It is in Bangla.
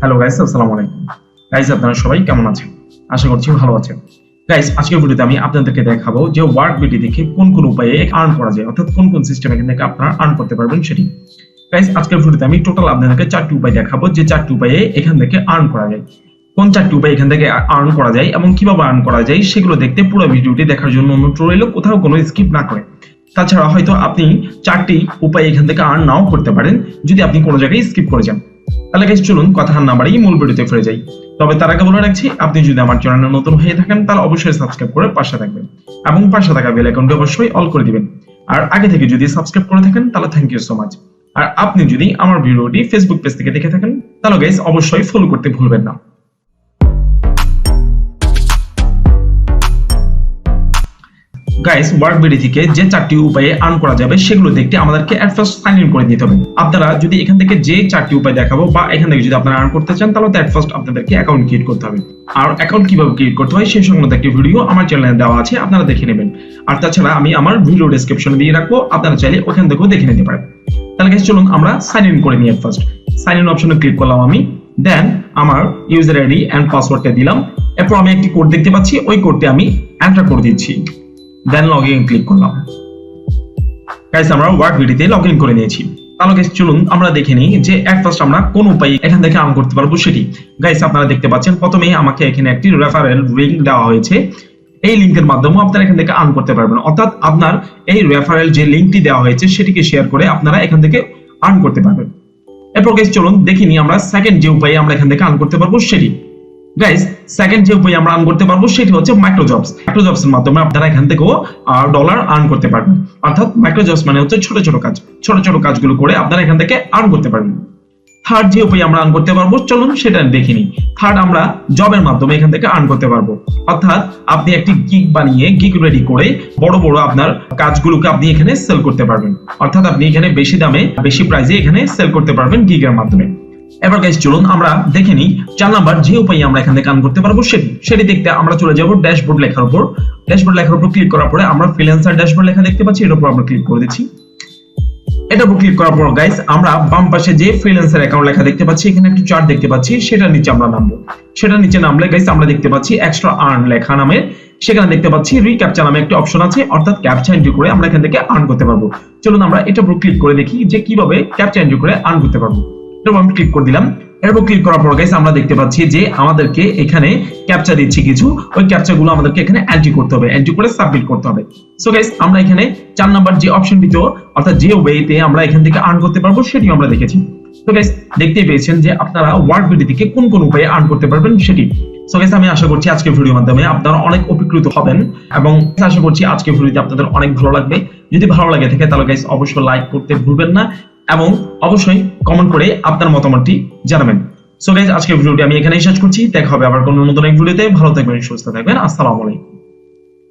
হ্যালো গাইস, আসসালামু আলাইকুম। গাইস, আপনারা সবাই কেমন আছেন? আশা করছি ভালো আছেন। গাইস, আজকের ভিডিওতে আমি আপনাদেরকে দেখাবো যে ওয়ার্কবিডি থেকে কোন কোন উপায়ে আর্ন করা যায়, অর্থাৎ কোন কোন সিস্টেম এখান থেকে আপনারা আর্ন করতে পারবেন সেটি। গাইস, আজকের ভিডিওতে আমি টোটাল আপনাদেরকে 4টি উপায় দেখাবো, যে 4টি উপায়ে এখান থেকে আর্ন করা যায়। কোন 4টি উপায় এখান থেকে আর্ন করা যায় এবং কিভাবে আর্ন করা যায় সেগুলো দেখতে পুরো ভিডিওটি দেখার জন্য অনুরোধ রইল, কোথাও কোনো স্কিপ না করে। তাছাড়া হয়তো আপনি 4টি উপায় এখান থেকে আর্ন নাও করতে পারেন যদি আপনি কোনো জায়গায় স্কিপ করে যান। তাহলে গাইস, চলুন কথা না বাড়িয়ে মূল ভিডিওতে ফিরে যাই। তবে তার আগে বলে রাখছি, আপনি যদি আমার চ্যানেলে নতুন হয়ে থাকেন তাহলে অবশ্যই সাবস্ক্রাইব করে পাশে থাকবেন এবং পাশে থাকা বেল আইকনটি অবশ্যই অল করে দিবেন। আর আগে থেকে যদি সাবস্ক্রাইব করে থাকেন তাহলে থ্যাংক ইউ সো মাচ। আর আপনি যদি আমার ভিডিওটি ফেসবুক পেজ থেকে দেখে থাকেন তাহলে গাইস অবশ্যই ফলো করতে ভুলবেন না। গাইস, ওয়ার্কবিডি থেকে যে 4টি উপায়ে আর্ন করা যাবে সেগুলো দেখতে আমাদেরকে এট ফার্স্ট সাইন ইন করে নিতে হবে। আপনারা যদি এখান থেকে যে 4টি উপায় দেখাবো বা এখান থেকে যদি আপনারা আর্ন করতে চান তাহলে এট ফার্স্ট আপনাদেরকে অ্যাকাউন্ট ক্রিয়েট করতে হবে। আর অ্যাকাউন্ট কিভাবে ক্রিয়েট করতে হয় সেই সংক্রান্ত একটি ভিডিও আমার চ্যানেলে দেওয়া আছে, আপনারা দেখে নেবেন। আর তাছাড়া আমি আমার ভিডিও ডেসক্রিপশনে দিয়ে রাখবো, আপনারা চাইলে ওখান থেকেও দেখে নিতে পারেন। তাহলে গাইস, চলুন আমরা সাইন ইন করে নিই। এট ফার্স্ট সাইন ইন অপশনে ক্লিক করলাম আমি, দেন আমার ইউজার আইডি এন্ড পাসওয়ার্ডটা দিলাম। এরপর আমি একটি কোড দেখতে পাচ্ছি, ওই কোডটি আমি এন্টার করে দিচ্ছি, দেন লগ ইন ক্লিক করলাম। গাইস, আমরা ওয়ার্কবিডিতে লগ ইন করে নিয়েছি। তাহলে গাইস, চলুন আমরা দেখে নিই যে এট ফার্স্ট আমরা কোন উপায়ে এখান থেকে আর্ন করতে পারবো সেটি। গাইস, আপনারা দেখতে পাচ্ছেন প্রথমেই আমাকে এখানে একটি রেফারেল লিংক দেওয়া হয়েছে। এই লিংকের মাধ্যমে আপনারা এখান থেকে আর্ন করতে পারবেন, অর্থাৎ আপনার এই রেফারেল যে লিংকটি দেওয়া হয়েছে সেটিকে শেয়ার করে আপনারা এখান থেকে আর্ন করতে পারবেন। এরপর গাইস, চলুন দেখে নিই আমরা সেকেন্ড যে উপায়ে আমরা এখান থেকে আর্ন করতে পারবো সেটি। গাইস, সেকেন্ড যে উপায় আমরা আর্ন করতে পারবো সেটি হচ্ছে মাইক্রো জবস। মাইক্রো জবস এর মাধ্যমে আপনারা এখান থেকেও ডলার আর্ন করতে পারবেন, অর্থাৎ মাইক্রো জবস মানে হচ্ছে ছোট ছোট কাজ, ছোট ছোট কাজগুলো করে আপনারা এখান থেকে আর্ন করতে পারবেন। থার্ড যে উপায় আমরা আর্ন করতে পারবো, চলুন সেটা দেখে নিই। থার্ড, আমরা জবের মাধ্যমে এখান থেকে আর্ন করতে পারবো, অর্থাৎ আপনি একটি গিগ বানিয়ে গিগ রেডি করে বড় বড় আপনার কাজগুলোকে আপনি এখানে সেল করতে পারবেন, অর্থাৎ আপনি এখানে বেশি দামে বেশি প্রাইসে এখানে সেল করতে পারবেন গিগের মাধ্যমে। এবার গাইস, চলুন আমরা দেখে নিই 4 নাম্বার যে উপায়ে আমরা এখান থেকে আর্ন করতে পারবো সেটি দেখতে আমরা চলে যাব ড্যাশবোর্ড লেখার উপর। ড্যাশবোর্ড লেখার উপর ক্লিক করার পরে আমরা ফ্রিল্যান্সার ড্যাশবোর্ড লেখা দেখতে পাচ্ছি, এর উপর আমরা ক্লিক করে দিচ্ছি। এটার উপর ক্লিক করার পর গাইস, আমরা বাম পাশে যে ফ্রিল্যান্সার অ্যাকাউন্ট লেখা দেখতে পাচ্ছি, এখানে একটু চার্ট দেখতে পাচ্ছি, সেটার নিচে আমরা নামবো। সেটার নিচে নামলে গাইস আমরা দেখতে পাচ্ছি এক্সট্রা আর্ন লেখা নামে, সেখানে দেখতে পাচ্ছি রিক্যাপচা নামে একটা অপশন আছে, অর্থাৎ ক্যাপচা এন্ট্রি করে আমরা এখান থেকে আর্ন করতে পারবো। চলুন আমরা এটার উপর ক্লিক করে দেখি যে কিভাবে ক্যাপচা এন্ট্রি করে আর্ন করতে পারবো। এরপর আমি ক্লিক করে দিলাম। এরপর ক্লিক করার পর গাইস আমরা দেখতে পাচ্ছি যে আমাদেরকে এখানে ক্যাপচা দিচ্ছে কিছু, ওই ক্যাপচাগুলো আমাদেরকে এখানে এন্ট্রি করতে হবে, এন্ট্রি করে সাবমিট করতে হবে। সো গাইস, আমরা এখানে 4 নাম্বার যে অপশনটিতে অর্থাৎ যে ওয়েতে আমরা এখান থেকে আর্ন করতে পারবো সেটি আমরা দেখেছি। তো গাইস, দেখতেই পেয়েছেন যে আপনারা ওয়ার্কবিডি থেকে কোন কোন উপায়ে আর্ন করতে পারবেন সেটি। সো গাইস, আমি আশা করছি আজকের ভিডিওর মাধ্যমে আপনারা অনেক উপকৃত হবেন এবং আশা করছি আজকের ভিডিওটি আপনাদের অনেক ভালো লাগবে। যদি ভালো লাগে থাকে তাহলে গাইস অবশ্যই লাইক করতে ভুলবেন না এবং অবশ্যই কমেন্ট করে আপনার মতামতটি জানাবেন। সো গাইস, আজকের ভিডিওটি আমি এখানেই শেষ করছি। দেখা হবে আবার কোনো নতুন এক ভিডিওতে। ভালো থাকবেন, সুস্থ থাকবেন। আসসালামু আলাইকুম।